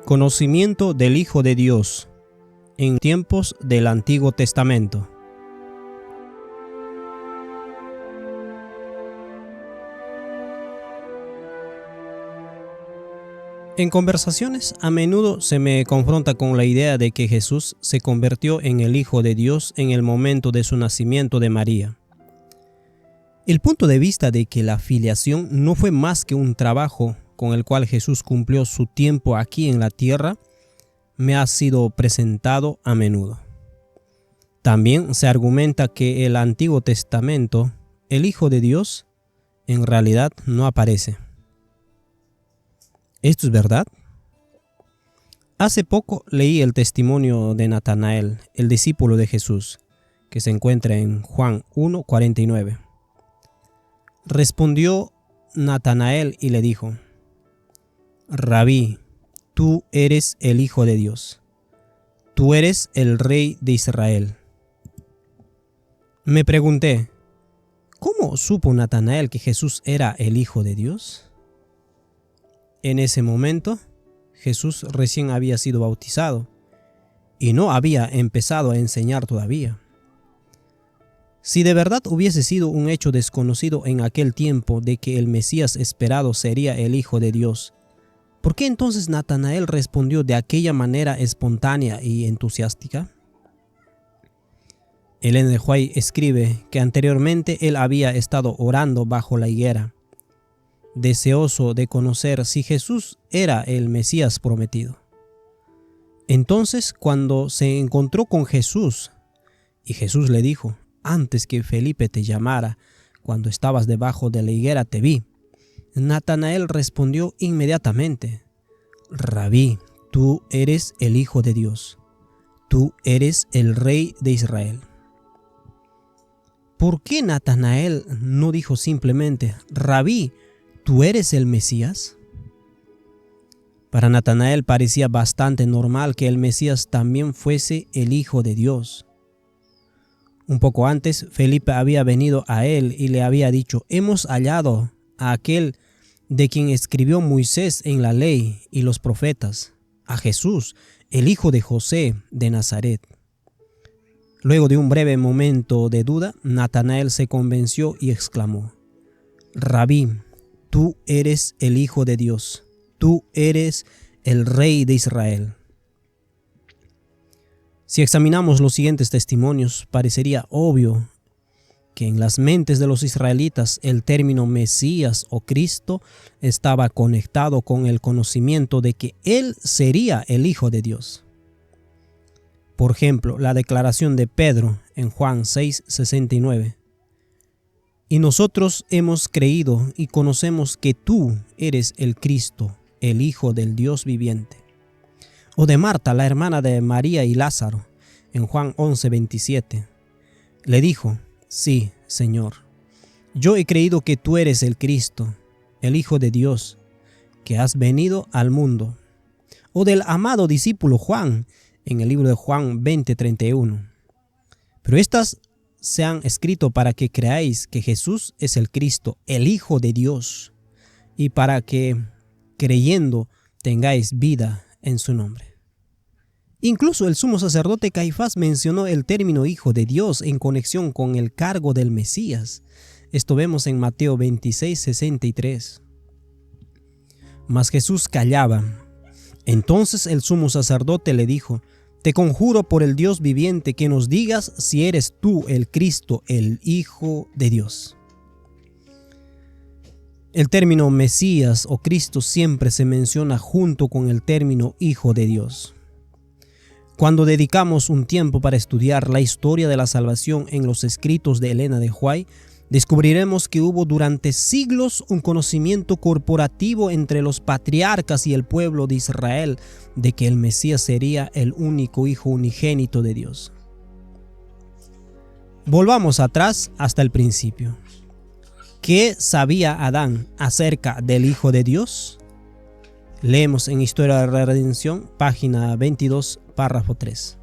Conocimiento del Hijo de Dios en tiempos del Antiguo Testamento. En conversaciones a menudo se me confronta con la idea de que Jesús se convirtió en el Hijo de Dios en el momento de su nacimiento de María. El punto de vista de que la filiación no fue más que un trabajo con el cual Jesús cumplió su tiempo aquí en la tierra me ha sido presentado a menudo. También se argumenta que en el Antiguo Testamento el Hijo de Dios en realidad no aparece. ¿Esto es verdad? Hace poco leí el testimonio de Natanael, el discípulo de Jesús, que se encuentra en Juan 1:49. Respondió Natanael y le dijo: Rabí, tú eres el Hijo de Dios, tú eres el Rey de Israel. Me pregunté, ¿cómo supo Natanael que Jesús era el Hijo de Dios? En ese momento, Jesús recién había sido bautizado y no había empezado a enseñar todavía. Si de verdad hubiese sido un hecho desconocido en aquel tiempo de que el Mesías esperado sería el Hijo de Dios, ¿por qué entonces Natanael respondió de aquella manera espontánea y entusiástica? Ellen de White escribe que anteriormente él había estado orando bajo la higuera, deseoso de conocer si Jesús era el Mesías prometido. Entonces, cuando se encontró con Jesús, y Jesús le dijo: antes que Felipe te llamara, cuando estabas debajo de la higuera te vi, Natanael respondió inmediatamente: Rabí, tú eres el Hijo de Dios, tú eres el Rey de Israel. ¿Por qué Natanael no dijo simplemente: Rabí, tú eres el Mesías? Para Natanael parecía bastante normal que el Mesías también fuese el Hijo de Dios. Un poco antes, Felipe había venido a él y le había dicho: hemos hallado a aquel de quien escribió Moisés en la ley y los profetas, a Jesús, el hijo de José de Nazaret. Luego de un breve momento de duda, Natanael se convenció y exclamó: Rabí, tú eres el Hijo de Dios, tú eres el Rey de Israel. Si examinamos los siguientes testimonios, parecería obvio que en las mentes de los israelitas el término Mesías o Cristo estaba conectado con el conocimiento de que Él sería el Hijo de Dios. Por ejemplo, la declaración de Pedro en Juan 6:69. Y nosotros hemos creído y conocemos que tú eres el Cristo, el Hijo del Dios viviente. O de Marta, la hermana de María y Lázaro, en Juan 11:27. Le dijo: sí, Señor, yo he creído que tú eres el Cristo, el Hijo de Dios, que has venido al mundo. O del amado discípulo Juan, en el libro de Juan 20:31. Pero estas se han escrito para que creáis que Jesús es el Cristo, el Hijo de Dios, y para que, creyendo, tengáis vida en su nombre. Incluso el sumo sacerdote Caifás mencionó el término Hijo de Dios en conexión con el cargo del Mesías. Esto vemos en Mateo 26:63. Mas Jesús callaba. Entonces el sumo sacerdote le dijo: te conjuro por el Dios viviente que nos digas si eres tú el Cristo, el Hijo de Dios. El término Mesías o Cristo siempre se menciona junto con el término Hijo de Dios. Cuando dedicamos un tiempo para estudiar la historia de la salvación en los escritos de Ellen de White, descubriremos que hubo durante siglos un conocimiento corporativo entre los patriarcas y el pueblo de Israel de que el Mesías sería el único Hijo unigénito de Dios. Volvamos atrás hasta el principio. ¿Qué sabía Adán acerca del Hijo de Dios? Leemos en Historia de la Redención, página 22, párrafo 3.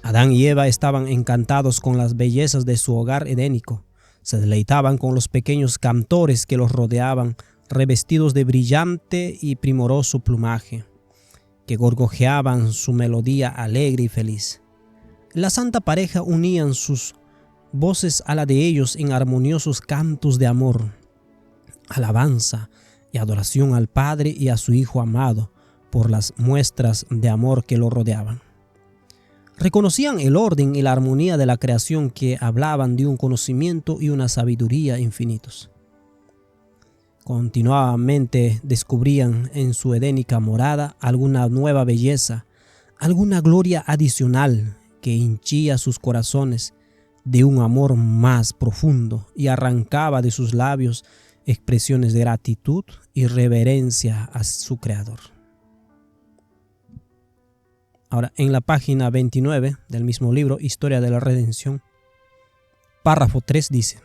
Adán y Eva estaban encantados con las bellezas de su hogar edénico. Se deleitaban con los pequeños cantores que los rodeaban, revestidos de brillante y primoroso plumaje. que gorgojeaban su melodía alegre y feliz. La santa pareja unían sus voces a la de ellos en armoniosos cantos de amor, alabanza y adoración al Padre y a su Hijo amado por las muestras de amor que lo rodeaban. Reconocían el orden y la armonía de la creación, que hablaban de un conocimiento y una sabiduría infinitos. Continuamente descubrían en su edénica morada alguna nueva belleza, alguna gloria adicional que hinchía sus corazones de un amor más profundo y arrancaba de sus labios expresiones de gratitud y reverencia a su Creador. Ahora, en la página 29 del mismo libro, Historia de la Redención, párrafo 3 dice: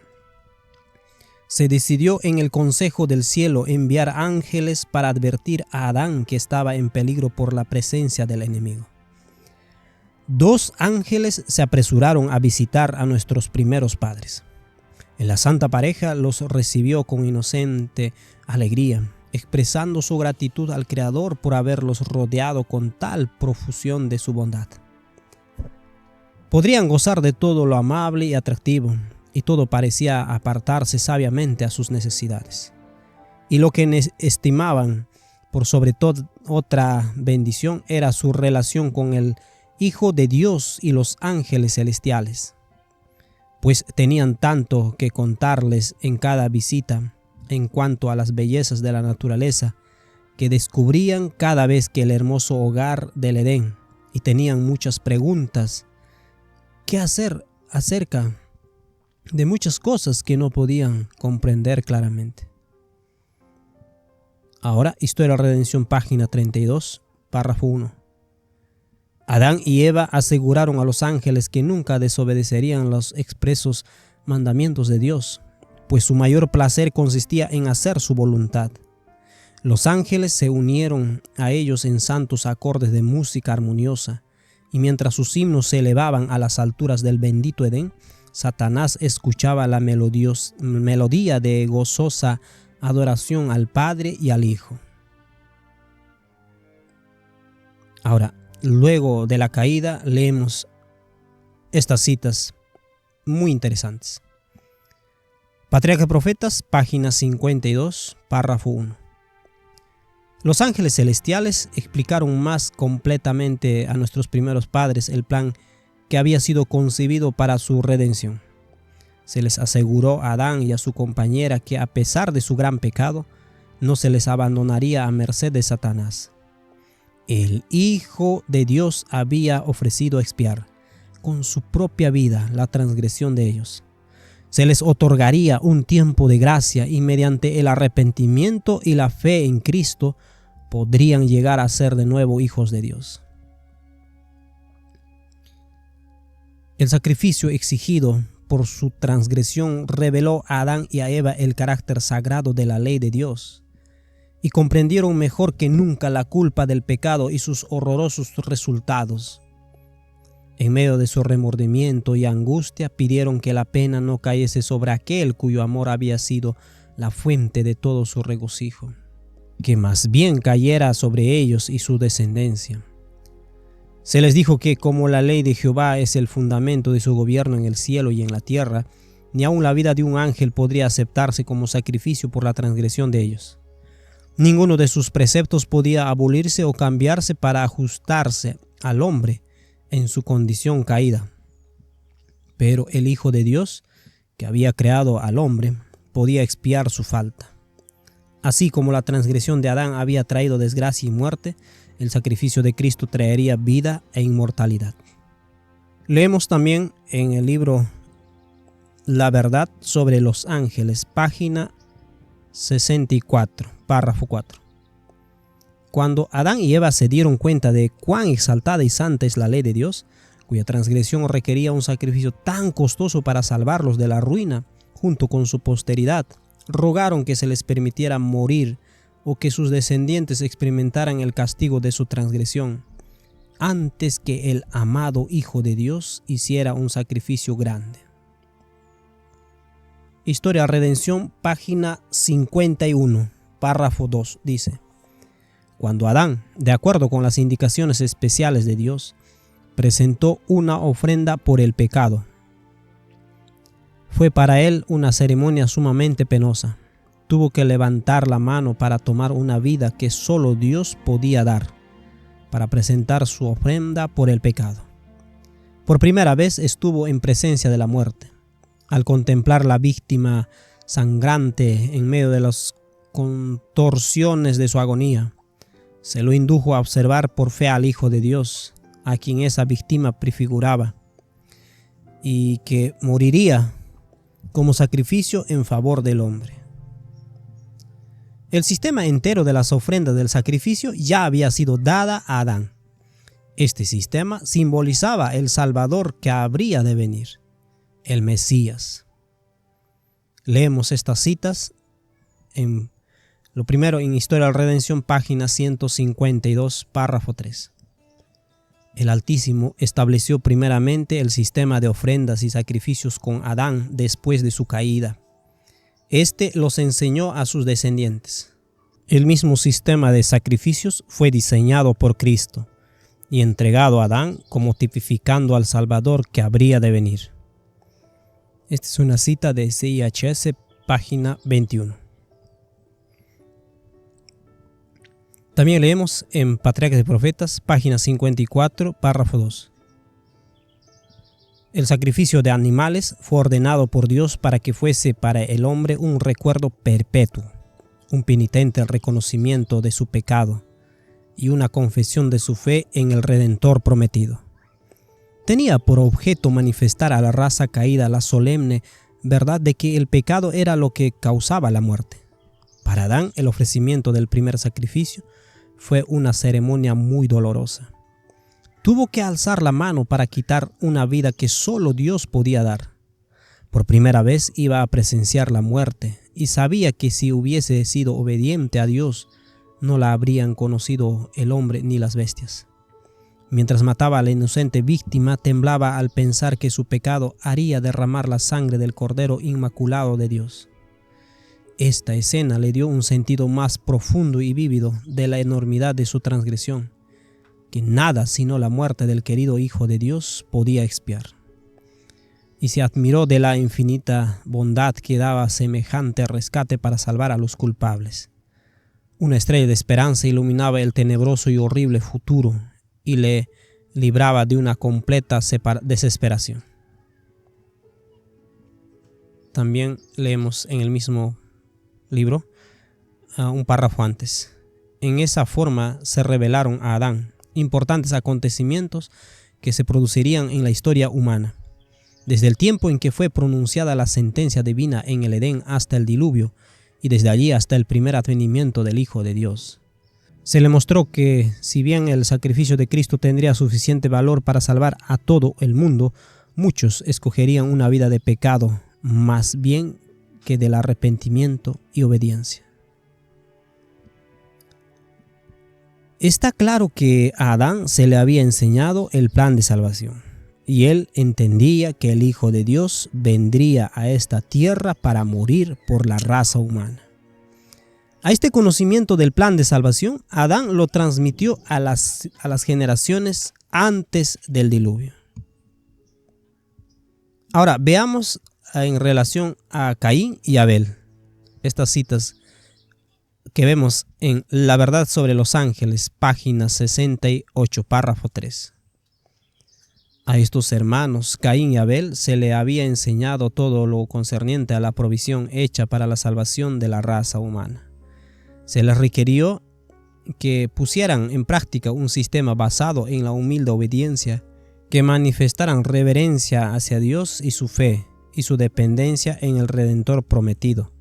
se decidió en el Consejo del Cielo enviar ángeles para advertir a Adán que estaba en peligro por la presencia del enemigo. 2 ángeles se apresuraron a visitar a nuestros primeros padres. La santa pareja los recibió con inocente alegría, expresando su gratitud al Creador por haberlos rodeado con tal profusión de su bondad. Podrían gozar de todo lo amable y atractivo, y todo parecía apartarse sabiamente a sus necesidades. Y lo que estimaban por sobre toda otra bendición era su relación con el Hijo de Dios y los ángeles celestiales, pues tenían tanto que contarles en cada visita en cuanto a las bellezas de la naturaleza, que descubrían cada vez que el hermoso hogar del Edén, y tenían muchas preguntas que hacer acerca de muchas cosas que no podían comprender claramente. Ahora, Historia de la Redención, página 32, párrafo 1. Adán y Eva aseguraron a los ángeles que nunca desobedecerían los expresos mandamientos de Dios, pues su mayor placer consistía en hacer su voluntad. Los ángeles se unieron a ellos en santos acordes de música armoniosa, y mientras sus himnos se elevaban a las alturas del bendito Edén, Satanás escuchaba la melodía de gozosa adoración al Padre y al Hijo. Ahora, luego de la caída, leemos estas citas muy interesantes. Patriarca y Profetas, página 52, párrafo 1. Los ángeles celestiales explicaron más completamente a nuestros primeros padres el plan que había sido concebido para su redención. Se les aseguró a Adán y a su compañera que, a pesar de su gran pecado, no se les abandonaría a merced de Satanás. El Hijo de Dios había ofrecido expiar con su propia vida la transgresión de ellos. Se les otorgaría un tiempo de gracia, y mediante el arrepentimiento y la fe en Cristo podrían llegar a ser de nuevo hijos de Dios. El sacrificio exigido por su transgresión reveló a Adán y a Eva el carácter sagrado de la ley de Dios, y comprendieron mejor que nunca la culpa del pecado y sus horrorosos resultados. En medio de su remordimiento y angustia, pidieron que la pena no cayese sobre aquel cuyo amor había sido la fuente de todo su regocijo, que más bien cayera sobre ellos y su descendencia. Se les dijo que, como la ley de Jehová es el fundamento de su gobierno en el cielo y en la tierra, ni aun la vida de un ángel podría aceptarse como sacrificio por la transgresión de ellos. Ninguno de sus preceptos podía abolirse o cambiarse para ajustarse al hombre en su condición caída. Pero el Hijo de Dios, que había creado al hombre, podía expiar su falta. Así como la transgresión de Adán había traído desgracia y muerte, el sacrificio de Cristo traería vida e inmortalidad. Leemos también en el libro La Verdad sobre los Ángeles, página 64, párrafo 4. Cuando Adán y Eva se dieron cuenta de cuán exaltada y santa es la ley de Dios, cuya transgresión requería un sacrificio tan costoso para salvarlos de la ruina junto con su posteridad, rogaron que se les permitiera morir o que sus descendientes experimentaran el castigo de su transgresión, antes que el amado Hijo de Dios hiciera un sacrificio grande. Historia de la Redención, página 51, párrafo 2, dice: cuando Adán, de acuerdo con las indicaciones especiales de Dios, presentó una ofrenda por el pecado. Fue para él una ceremonia sumamente penosa. Tuvo que levantar la mano para tomar una vida que solo Dios podía dar, para presentar su ofrenda por el pecado. Por primera vez estuvo en presencia de la muerte. Al contemplar la víctima sangrante en medio de las contorsiones de su agonía, se lo indujo a observar por fe al Hijo de Dios, a quien esa víctima prefiguraba, y que moriría como sacrificio en favor del hombre. El sistema entero de las ofrendas del sacrificio ya había sido dada a Adán. Este sistema simbolizaba el Salvador que habría de venir, el Mesías. Leemos estas citas lo primero en Historia de la Redención, página 152, párrafo 3. El Altísimo estableció primeramente el sistema de ofrendas y sacrificios con Adán después de su caída. Este los enseñó a sus descendientes. El mismo sistema de sacrificios fue diseñado por Cristo y entregado a Adán como tipificando al Salvador que habría de venir. Esta es una cita de CIHS, página 21. También leemos en Patriarcas y Profetas, página 54, párrafo 2. El sacrificio de animales fue ordenado por Dios para que fuese para el hombre un recuerdo perpetuo, un penitente reconocimiento de su pecado y una confesión de su fe en el Redentor prometido. Tenía por objeto manifestar a la raza caída la solemne verdad de que el pecado era lo que causaba la muerte. Para Adán, el ofrecimiento del primer sacrificio fue una ceremonia muy dolorosa. Tuvo que alzar la mano para quitar una vida que solo Dios podía dar. Por primera vez iba a presenciar la muerte y sabía que si hubiese sido obediente a Dios, no la habrían conocido el hombre ni las bestias. Mientras mataba a la inocente víctima, temblaba al pensar que su pecado haría derramar la sangre del Cordero Inmaculado de Dios. Esta escena le dio un sentido más profundo y vívido de la enormidad de su transgresión, que nada sino la muerte del querido Hijo de Dios podía expiar. Y se admiró de la infinita bondad que daba semejante rescate para salvar a los culpables. Una estrella de esperanza iluminaba el tenebroso y horrible futuro y le libraba de una completa desesperación. También leemos en el mismo libro un párrafo antes. En esa forma se revelaron a Adán importantes acontecimientos que se producirían en la historia humana. Desde el tiempo en que fue pronunciada la sentencia divina en el Edén hasta el diluvio, y desde allí hasta el primer advenimiento del Hijo de Dios. Se le mostró que, si bien el sacrificio de Cristo tendría suficiente valor para salvar a todo el mundo, muchos escogerían una vida de pecado más bien que del arrepentimiento y obediencia. Está claro que a Adán se le había enseñado el plan de salvación, y él entendía que el Hijo de Dios vendría a esta tierra para morir por la raza humana. A este conocimiento del plan de salvación, Adán lo transmitió a las generaciones antes del diluvio. Ahora, veamos en relación a Caín y Abel. Estas citas que vemos en La verdad sobre los ángeles, página 68, párrafo 3. A estos hermanos, Caín y Abel, se le había enseñado todo lo concerniente a la provisión hecha para la salvación de la raza humana. Se les requirió que pusieran en práctica un sistema basado en la humilde obediencia, que manifestaran reverencia hacia Dios y su fe y su dependencia en el Redentor prometido,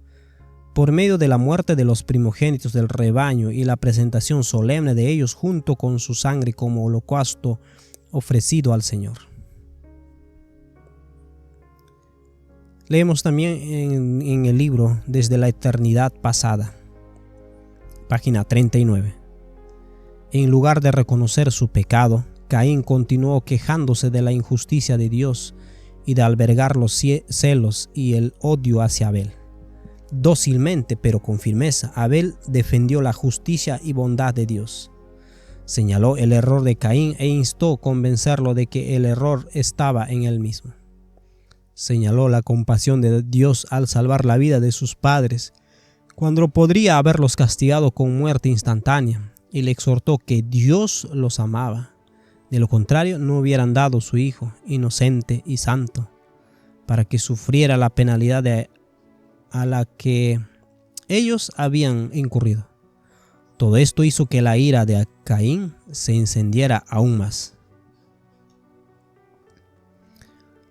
por medio de la muerte de los primogénitos del rebaño y la presentación solemne de ellos junto con su sangre como holocausto ofrecido al Señor. Leemos también en el libro Desde la eternidad pasada, página 39. En lugar de reconocer su pecado, Caín continuó quejándose de la injusticia de Dios y de albergar los celos y el odio hacia Abel. Dócilmente, pero con firmeza, Abel defendió la justicia y bondad de Dios. Señaló el error de Caín e instó a convencerlo de que el error estaba en él mismo. Señaló la compasión de Dios al salvar la vida de sus padres, cuando podría haberlos castigado con muerte instantánea, y le exhortó que Dios los amaba. De lo contrario, no hubieran dado su hijo, inocente y santo, para que sufriera la penalidad a la que ellos habían incurrido. Todo esto hizo que la ira de Caín se encendiera aún más.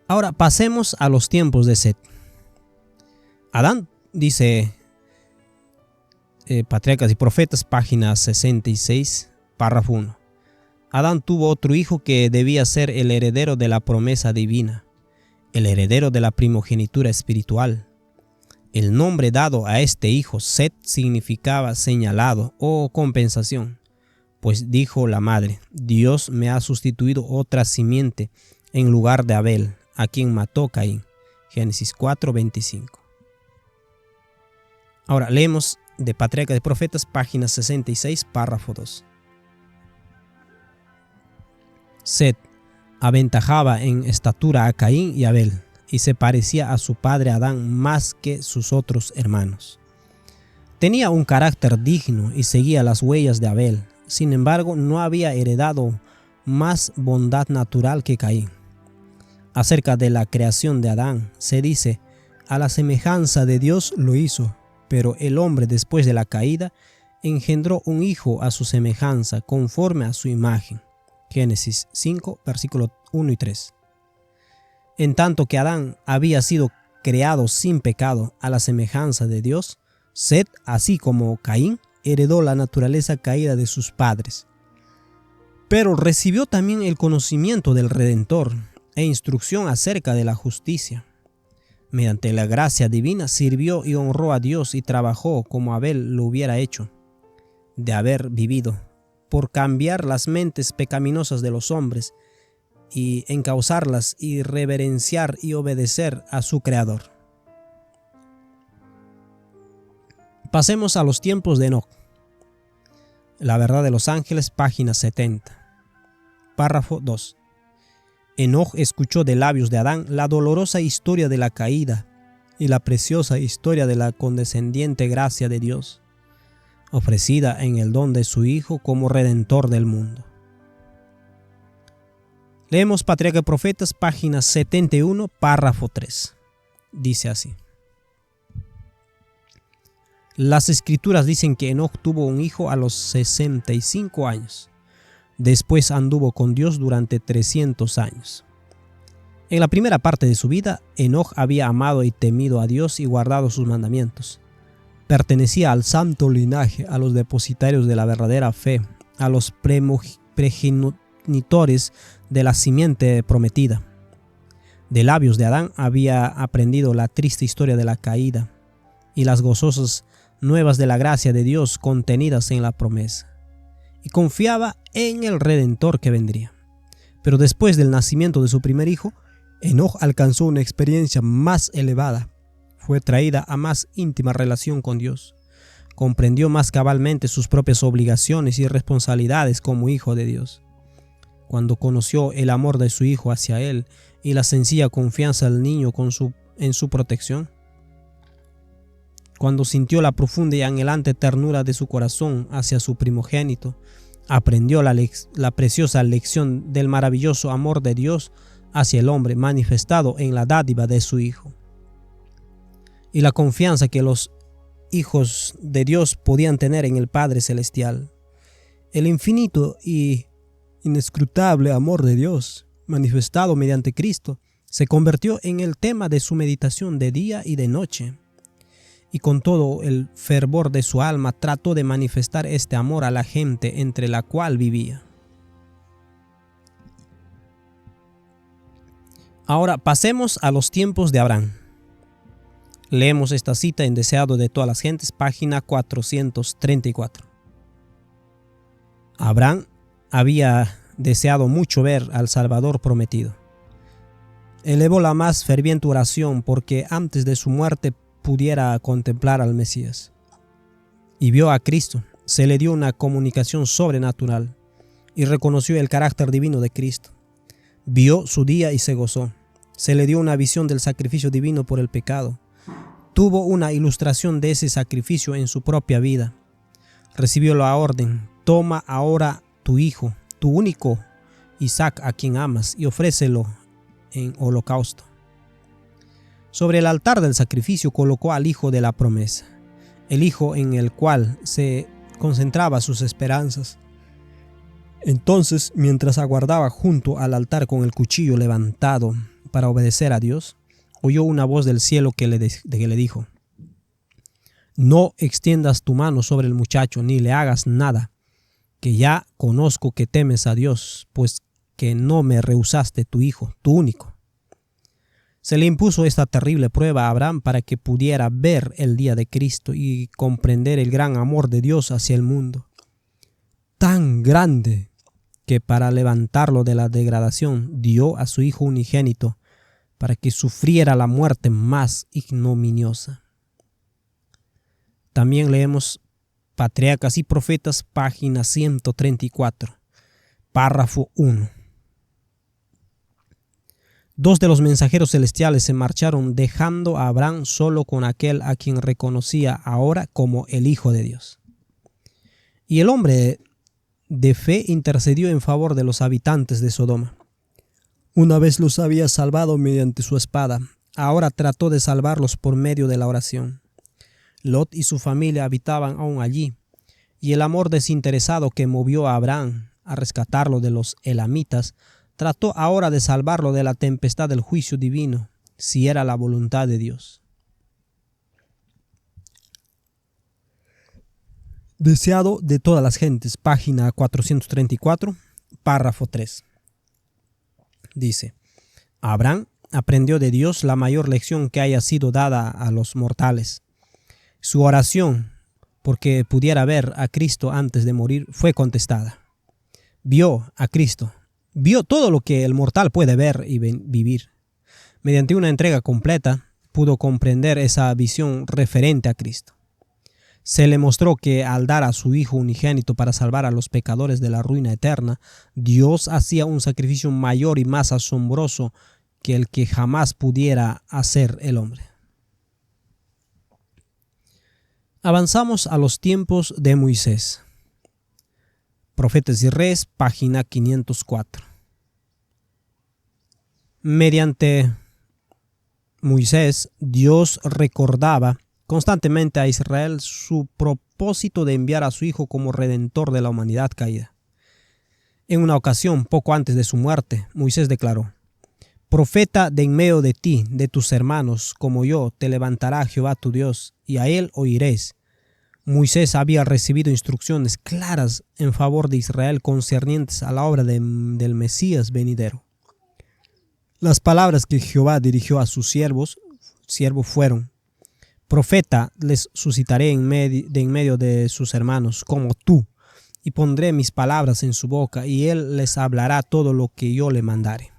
Ahora pasemos a los tiempos de Set. Adán, dice Patriarcas y Profetas, página 66, párrafo 1. Adán tuvo otro hijo que debía ser el heredero de la promesa divina, el heredero de la primogenitura espiritual. El nombre dado a este hijo, Set, significaba señalado o compensación, pues dijo la madre: Dios me ha sustituido otra simiente en lugar de Abel, a quien mató Caín. Génesis 4:25. Ahora leemos de Patriarcas y Profetas, página 66, párrafo 2. Set aventajaba en estatura a Caín y Abel, y se parecía a su padre Adán más que sus otros hermanos. Tenía un carácter digno y seguía las huellas de Abel. Sin embargo, no había heredado más bondad natural que Caín. Acerca de la creación de Adán, se dice: a la semejanza de Dios lo hizo, pero el hombre, después de la caída, engendró un hijo a su semejanza, conforme a su imagen. Génesis 5, versículos 1 y 3. En tanto que Adán había sido creado sin pecado a la semejanza de Dios, Set, así como Caín, heredó la naturaleza caída de sus padres. Pero recibió también el conocimiento del Redentor e instrucción acerca de la justicia. Mediante la gracia divina sirvió y honró a Dios y trabajó como Abel lo hubiera hecho, de haber vivido, por cambiar las mentes pecaminosas de los hombres y encauzarlas y reverenciar y obedecer a su Creador. Pasemos a los tiempos de Enoc. La verdad de los ángeles, página 70. Párrafo 2. Enoc escuchó de labios de Adán la dolorosa historia de la caída y la preciosa historia de la condescendiente gracia de Dios, ofrecida en el don de su Hijo como Redentor del mundo. Leemos Patriarcas y Profetas, página 71, párrafo 3. Dice así: las escrituras dicen que Enoc tuvo un hijo a los 65 años. Después anduvo con Dios durante 300 años. En la primera parte de su vida, Enoc había amado y temido a Dios y guardado sus mandamientos. Pertenecía al santo linaje, a los depositarios de la verdadera fe, a los progenitores de la simiente prometida. De labios de Adán había aprendido la triste historia de la caída y las gozosas nuevas de la gracia de Dios contenidas en la promesa, y confiaba en el Redentor que vendría. Pero después del nacimiento de su primer hijo, Enoc alcanzó una experiencia más elevada. Fue traída a más íntima relación con Dios. Comprendió más cabalmente sus propias obligaciones y responsabilidades como hijo de Dios. Cuando conoció el amor de su hijo hacia él y la sencilla confianza del niño en su protección, cuando sintió la profunda y anhelante ternura de su corazón hacia su primogénito, aprendió la preciosa lección del maravilloso amor de Dios hacia el hombre manifestado en la dádiva de su Hijo, y la confianza que los hijos de Dios podían tener en el Padre Celestial. El infinito y inescrutable amor de Dios, manifestado mediante Cristo, se convirtió en el tema de su meditación de día y de noche, y con todo el fervor de su alma trató de manifestar este amor a la gente entre la cual vivía. Ahora pasemos a los tiempos de Abraham. Leemos esta cita en Deseado de todas las gentes, página 434. Abraham había deseado mucho ver al Salvador prometido. Elevó la más ferviente oración porque antes de su muerte pudiera contemplar al Mesías. Y vio a Cristo, se le dio una comunicación sobrenatural y reconoció el carácter divino de Cristo. Vio su día y se gozó. Se le dio una visión del sacrificio divino por el pecado. Tuvo una ilustración de ese sacrificio en su propia vida. Recibió la orden: toma ahora tu hijo, tu único Isaac, a quien amas, y ofrécelo en holocausto. Sobre el altar del sacrificio colocó al hijo de la promesa, el hijo en el cual se concentraba sus esperanzas. Entonces, mientras aguardaba junto al altar con el cuchillo levantado para obedecer a Dios, oyó una voz del cielo que le dijo: no extiendas tu mano sobre el muchacho ni le hagas nada, que ya conozco que temes a Dios, pues que no me rehusaste tu hijo, tu único. Se le impuso esta terrible prueba a Abraham para que pudiera ver el día de Cristo y comprender el gran amor de Dios hacia el mundo, tan grande que para levantarlo de la degradación dio a su hijo unigénito para que sufriera la muerte más ignominiosa. También leemos Patriarcas y Profetas, página 134, párrafo 1. Dos de los mensajeros celestiales se marcharon dejando a Abraham solo con aquel a quien reconocía ahora como el Hijo de Dios. Y el hombre de fe intercedió en favor de los habitantes de Sodoma. Una vez los había salvado mediante su espada, ahora trató de salvarlos por medio de la oración. Lot y su familia habitaban aún allí, y el amor desinteresado que movió a Abraham a rescatarlo de los elamitas trató ahora de salvarlo de la tempestad del juicio divino, si era la voluntad de Dios. Deseado de todas las gentes, página 434, párrafo 3. Dice: Abraham aprendió de Dios la mayor lección que haya sido dada a los mortales. Su oración, porque pudiera ver a Cristo antes de morir, fue contestada. Vio a Cristo. Vio todo lo que el mortal puede ver y vivir. Mediante una entrega completa, pudo comprender esa visión referente a Cristo. Se le mostró que al dar a su Hijo unigénito para salvar a los pecadores de la ruina eterna, Dios hacía un sacrificio mayor y más asombroso que el que jamás pudiera hacer el hombre. Avanzamos a los tiempos de Moisés. Profetas y Reyes, página 504. Mediante Moisés, Dios recordaba constantemente a Israel su propósito de enviar a su Hijo como redentor de la humanidad caída. En una ocasión, poco antes de su muerte, Moisés declaró: Profeta de en medio de ti, de tus hermanos, como yo, te levantará Jehová tu Dios, y a él oiréis. Moisés había recibido instrucciones claras en favor de Israel concernientes a la obra del Mesías venidero. Las palabras que Jehová dirigió a sus siervos fueron: Profeta les suscitaré en medio de sus hermanos, como tú, y pondré mis palabras en su boca, y él les hablará todo lo que yo le mandare.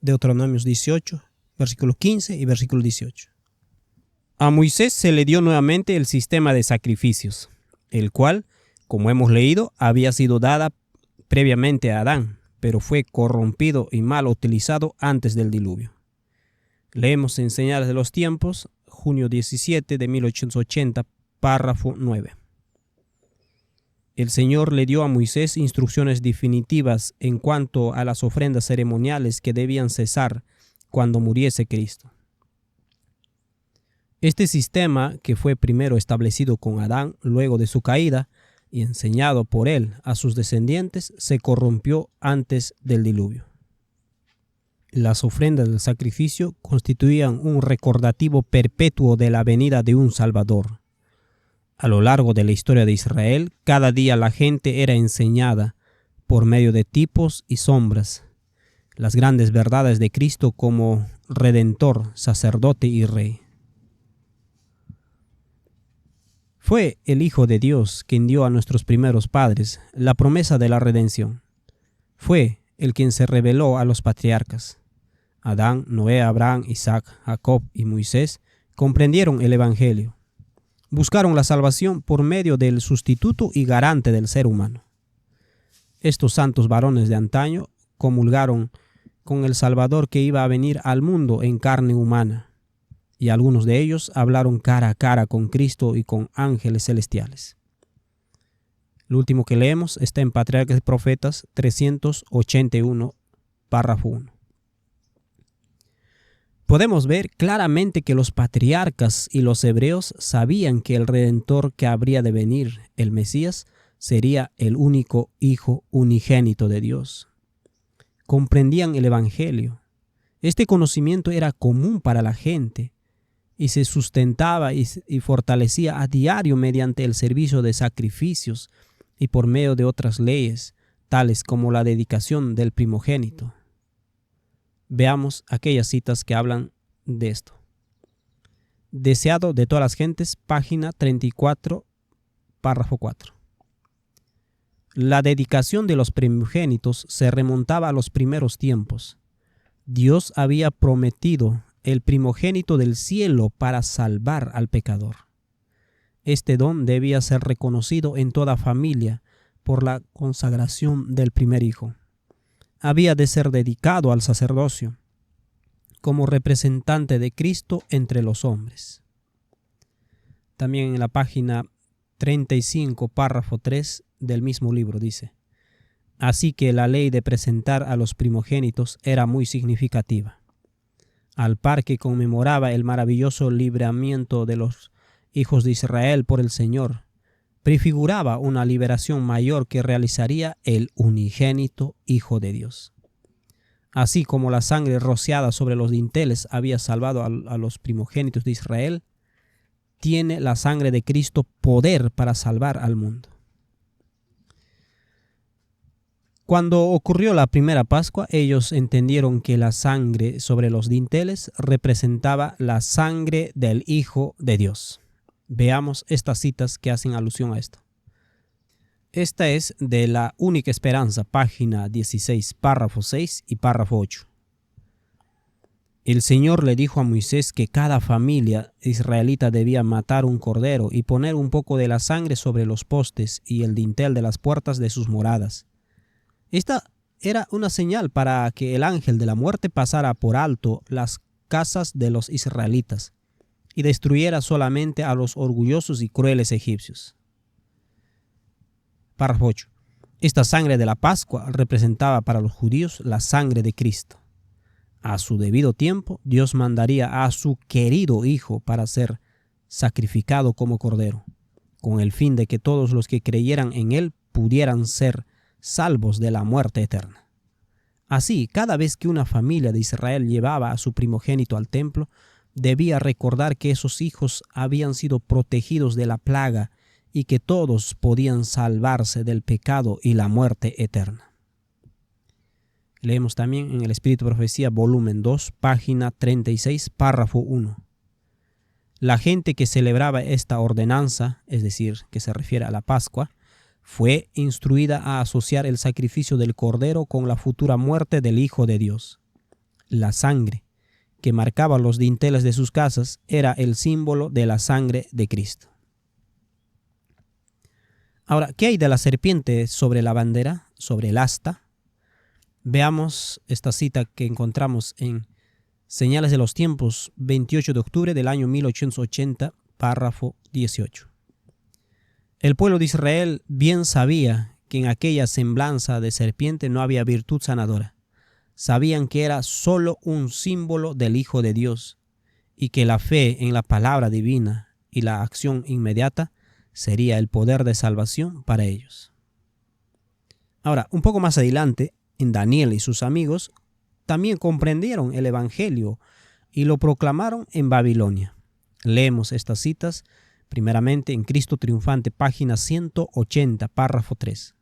Deuteronomios 18, versículo 15 y versículo 18. A Moisés se le dio nuevamente el sistema de sacrificios, el cual, como hemos leído, había sido dada previamente a Adán, pero fue corrompido y mal utilizado antes del diluvio. Leemos en Señales de los Tiempos, junio 17 de 1880, párrafo 9. El Señor le dio a Moisés instrucciones definitivas en cuanto a las ofrendas ceremoniales que debían cesar cuando muriese Cristo. Este sistema, que fue primero establecido con Adán luego de su caída y enseñado por él a sus descendientes, se corrompió antes del diluvio. Las ofrendas del sacrificio constituían un recordativo perpetuo de la venida de un Salvador. A lo largo de la historia de Israel, cada día la gente era enseñada, por medio de tipos y sombras, las grandes verdades de Cristo como Redentor, Sacerdote y Rey. Fue el Hijo de Dios quien dio a nuestros primeros padres la promesa de la redención. Fue el quien se reveló a los patriarcas, Adán, Noé, Abraham, Isaac, Jacob y Moisés, comprendieron el Evangelio. Buscaron la salvación por medio del sustituto y garante del ser humano. Estos santos varones de antaño comulgaron con el Salvador que iba a venir al mundo en carne humana, y algunos de ellos hablaron cara a cara con Cristo y con ángeles celestiales. Lo último que leemos está en Patriarcas y Profetas 381, párrafo 1. Podemos ver claramente que los patriarcas y los hebreos sabían que el Redentor que habría de venir, el Mesías, sería el único Hijo unigénito de Dios. Comprendían el Evangelio. Este conocimiento era común para la gente y se sustentaba y fortalecía a diario mediante el servicio de sacrificios y por medio de otras leyes, tales como la dedicación del primogénito. Veamos aquellas citas que hablan de esto. Deseado de todas las gentes, página 34, párrafo 4. La dedicación de los primogénitos se remontaba a los primeros tiempos. Dios había prometido el primogénito del cielo para salvar al pecador. Este don debía ser reconocido en toda familia por la consagración del primer hijo. Había de ser dedicado al sacerdocio como representante de Cristo entre los hombres. También en la página 35, párrafo 3 del mismo libro dice: así que la ley de presentar a los primogénitos era muy significativa. Al par que conmemoraba el maravilloso libramiento de los hijos de Israel por el Señor, prefiguraba una liberación mayor que realizaría el unigénito Hijo de Dios. Así como la sangre rociada sobre los dinteles había salvado a los primogénitos de Israel, tiene la sangre de Cristo poder para salvar al mundo. Cuando ocurrió la primera Pascua, ellos entendieron que la sangre sobre los dinteles representaba la sangre del Hijo de Dios. Veamos estas citas que hacen alusión a esto. Esta es de La Única Esperanza, página 16, párrafo 6 y párrafo 8. El Señor le dijo a Moisés que cada familia israelita debía matar un cordero y poner un poco de la sangre sobre los postes y el dintel de las puertas de sus moradas. Esta era una señal para que el ángel de la muerte pasara por alto las casas de los israelitas y destruyera solamente a los orgullosos y crueles egipcios. Párrafo 8. Esta sangre de la Pascua representaba para los judíos la sangre de Cristo. A su debido tiempo, Dios mandaría a su querido Hijo para ser sacrificado como cordero, con el fin de que todos los que creyeran en él pudieran ser salvos de la muerte eterna. Así, cada vez que una familia de Israel llevaba a su primogénito al templo, debía recordar que esos hijos habían sido protegidos de la plaga y que todos podían salvarse del pecado y la muerte eterna. Leemos también en el Espíritu de Profecía, volumen 2, página 36, párrafo 1. La gente que celebraba esta ordenanza, es decir, que se refiere a la Pascua, fue instruida a asociar el sacrificio del cordero con la futura muerte del Hijo de Dios. La sangre que marcaba los dinteles de sus casas era el símbolo de la sangre de Cristo. Ahora, ¿qué hay de la serpiente sobre la bandera, sobre el asta? Veamos esta cita que encontramos en Señales de los Tiempos, 28 de octubre del año 1880, párrafo 18. El pueblo de Israel bien sabía que en aquella semblanza de serpiente no había virtud sanadora. Sabían que era solo un símbolo del Hijo de Dios y que la fe en la palabra divina y la acción inmediata sería el poder de salvación para ellos. Ahora, un poco más adelante, en Daniel y sus amigos también comprendieron el Evangelio y lo proclamaron en Babilonia. Leemos estas citas primeramente en Cristo Triunfante, página 180, párrafo 3.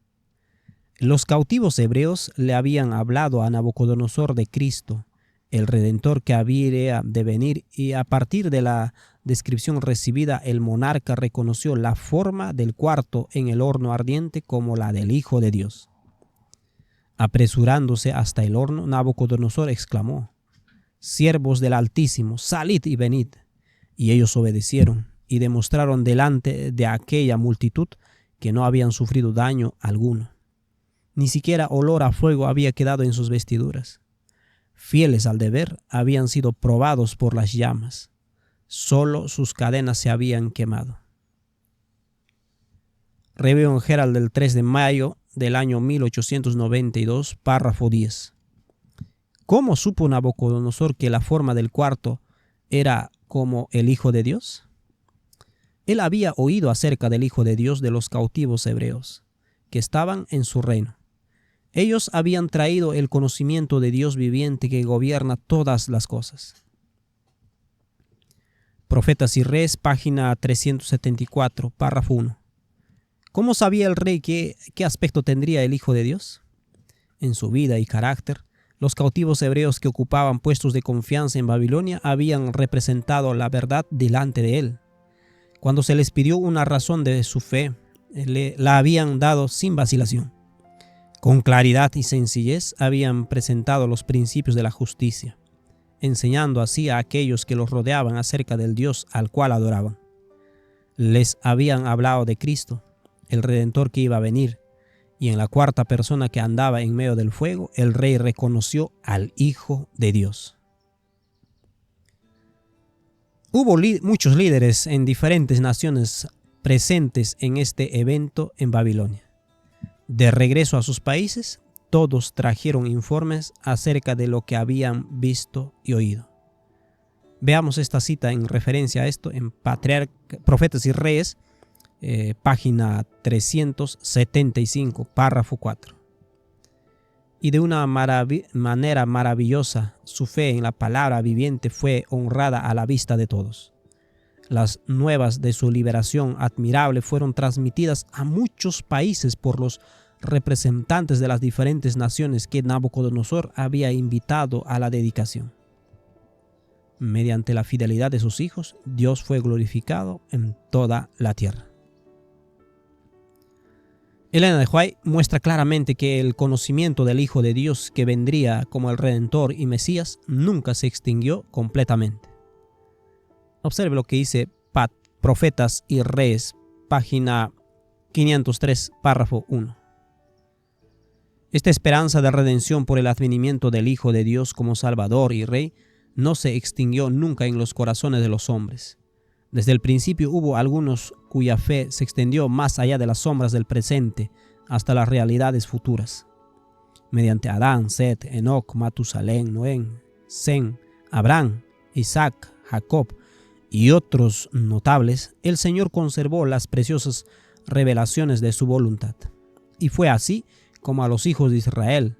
Los cautivos hebreos le habían hablado a Nabucodonosor de Cristo, el Redentor que había de venir, y a partir de la descripción recibida, el monarca reconoció la forma del cuarto en el horno ardiente como la del Hijo de Dios. Apresurándose hasta el horno, Nabucodonosor exclamó: «Siervos del Altísimo, salid y venid». Y ellos obedecieron y demostraron delante de aquella multitud que no habían sufrido daño alguno. Ni siquiera olor a fuego había quedado en sus vestiduras. Fieles al deber, habían sido probados por las llamas. Solo sus cadenas se habían quemado. Review Herald del 3 de mayo del año 1892, párrafo 10. ¿Cómo supo Nabucodonosor que la forma del cuarto era como el Hijo de Dios? Él había oído acerca del Hijo de Dios de los cautivos hebreos, que estaban en su reino. Ellos habían traído el conocimiento de Dios viviente que gobierna todas las cosas. Profetas y Reyes, página 374, párrafo 1. ¿Cómo sabía el rey qué aspecto tendría el Hijo de Dios? En su vida y carácter, los cautivos hebreos que ocupaban puestos de confianza en Babilonia habían representado la verdad delante de él. Cuando se les pidió una razón de su fe, la habían dado sin vacilación. Con claridad y sencillez habían presentado los principios de la justicia, enseñando así a aquellos que los rodeaban acerca del Dios al cual adoraban. Les habían hablado de Cristo, el Redentor que iba a venir, y en la cuarta persona que andaba en medio del fuego, el rey reconoció al Hijo de Dios. Hubo muchos líderes en diferentes naciones presentes en este evento en Babilonia. De regreso a sus países, todos trajeron informes acerca de lo que habían visto y oído. Veamos esta cita en referencia a esto en Profetas y Reyes, página 375, párrafo 4. Y de una manera maravillosa, su fe en la palabra viviente fue honrada a la vista de todos. Las nuevas de su liberación admirable fueron transmitidas a muchos países por los representantes de las diferentes naciones que Nabucodonosor había invitado a la dedicación. Mediante la fidelidad de sus hijos, Dios fue glorificado en toda la tierra. Elena de White muestra claramente que el conocimiento del Hijo de Dios que vendría como el Redentor y Mesías nunca se extinguió completamente. Observe lo que dice Profetas y Reyes, página 503, párrafo 1. Esta esperanza de redención por el advenimiento del Hijo de Dios como Salvador y Rey no se extinguió nunca en los corazones de los hombres. Desde el principio hubo algunos cuya fe se extendió más allá de las sombras del presente hasta las realidades futuras. Mediante Adán, Set, Enoc, Matusalén, Noé, Sem, Abraham, Isaac, Jacob y otros notables, el Señor conservó las preciosas revelaciones de su voluntad. Y fue así como a los hijos de Israel,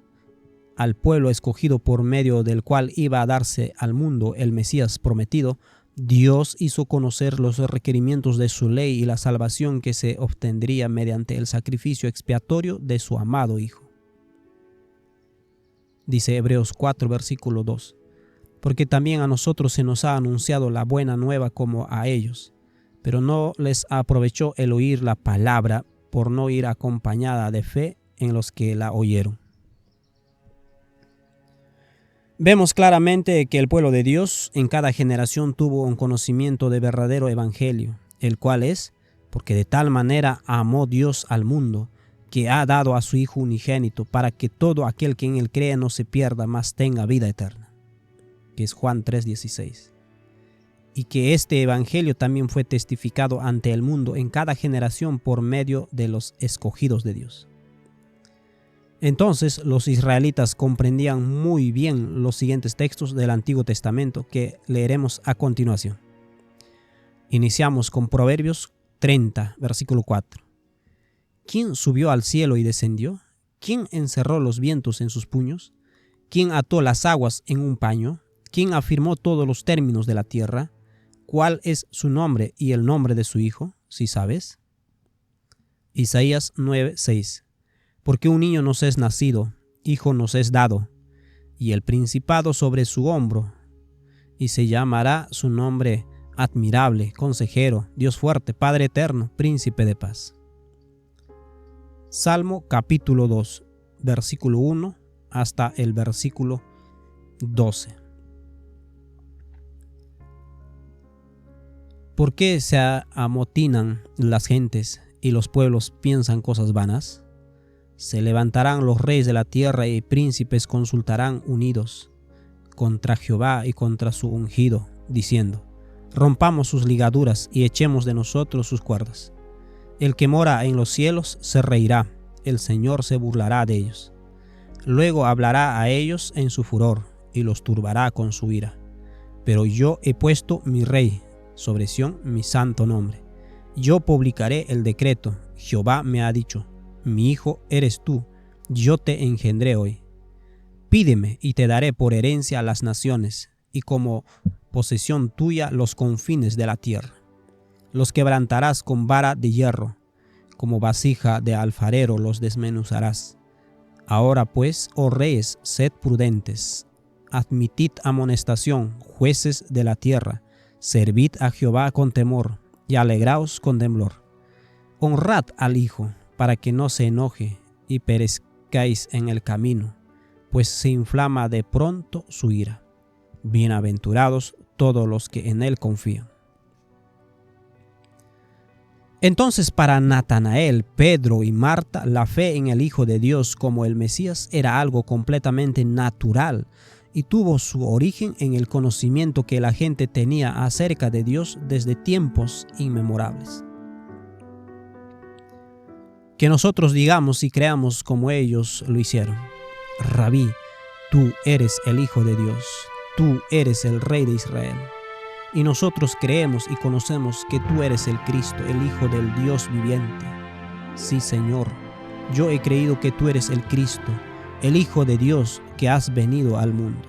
al pueblo escogido por medio del cual iba a darse al mundo el Mesías prometido, Dios hizo conocer los requerimientos de su ley y la salvación que se obtendría mediante el sacrificio expiatorio de su amado Hijo. Dice Hebreos 4, versículo 2. Porque también a nosotros se nos ha anunciado la buena nueva como a ellos, pero no les aprovechó el oír la palabra por no ir acompañada de fe en los que la oyeron. Vemos claramente que el pueblo de Dios en cada generación tuvo un conocimiento de verdadero evangelio, el cual es, porque de tal manera amó Dios al mundo, que ha dado a su Hijo unigénito, para que todo aquel que en él crea no se pierda, mas tenga vida eterna, que es Juan 3:16. Y que este evangelio también fue testificado ante el mundo en cada generación por medio de los escogidos de Dios. Entonces los israelitas comprendían muy bien los siguientes textos del Antiguo Testamento que leeremos a continuación. Iniciamos con Proverbios 30, versículo 4. ¿Quién subió al cielo y descendió? ¿Quién encerró los vientos en sus puños? ¿Quién ató las aguas en un paño? ¿Quién afirmó todos los términos de la tierra? ¿Cuál es su nombre y el nombre de su hijo, si sabes? Isaías 9, 6. Porque un niño nos es nacido, hijo nos es dado, y el principado sobre su hombro, y se llamará su nombre admirable, consejero, Dios fuerte, Padre eterno, príncipe de paz. Salmo capítulo 2, versículo 1 hasta el versículo 12. ¿Por qué se amotinan las gentes y los pueblos piensan cosas vanas? Se levantarán los reyes de la tierra y príncipes consultarán unidos contra Jehová y contra su ungido, diciendo: rompamos sus ligaduras y echemos de nosotros sus cuerdas. El que mora en los cielos se reirá, el Señor se burlará de ellos. Luego hablará a ellos en su furor y los turbará con su ira. Pero yo he puesto mi rey sobre Sión, mi santo nombre. Yo publicaré el decreto. Jehová me ha dicho: mi hijo eres tú, yo te engendré hoy. Pídeme y te daré por herencia a las naciones, y como posesión tuya los confines de la tierra. Los quebrantarás con vara de hierro, como vasija de alfarero los desmenuzarás. Ahora pues, oh reyes, sed prudentes, admitid amonestación, jueces de la tierra, servid a Jehová con temor, y alegraos con temblor. Honrad al Hijo, para que no se enoje, y perezcáis en el camino, pues se inflama de pronto su ira. Bienaventurados todos los que en él confían. Entonces para Natanael, Pedro y Marta, la fe en el Hijo de Dios como el Mesías era algo completamente natural y tuvo su origen en el conocimiento que la gente tenía acerca de Dios desde tiempos inmemorables. Que nosotros digamos y creamos como ellos lo hicieron: Rabí, tú eres el Hijo de Dios, tú eres el Rey de Israel. Y nosotros creemos y conocemos que tú eres el Cristo, el Hijo del Dios viviente. Sí, Señor, yo he creído que tú eres el Cristo, el Hijo de Dios que has venido al mundo.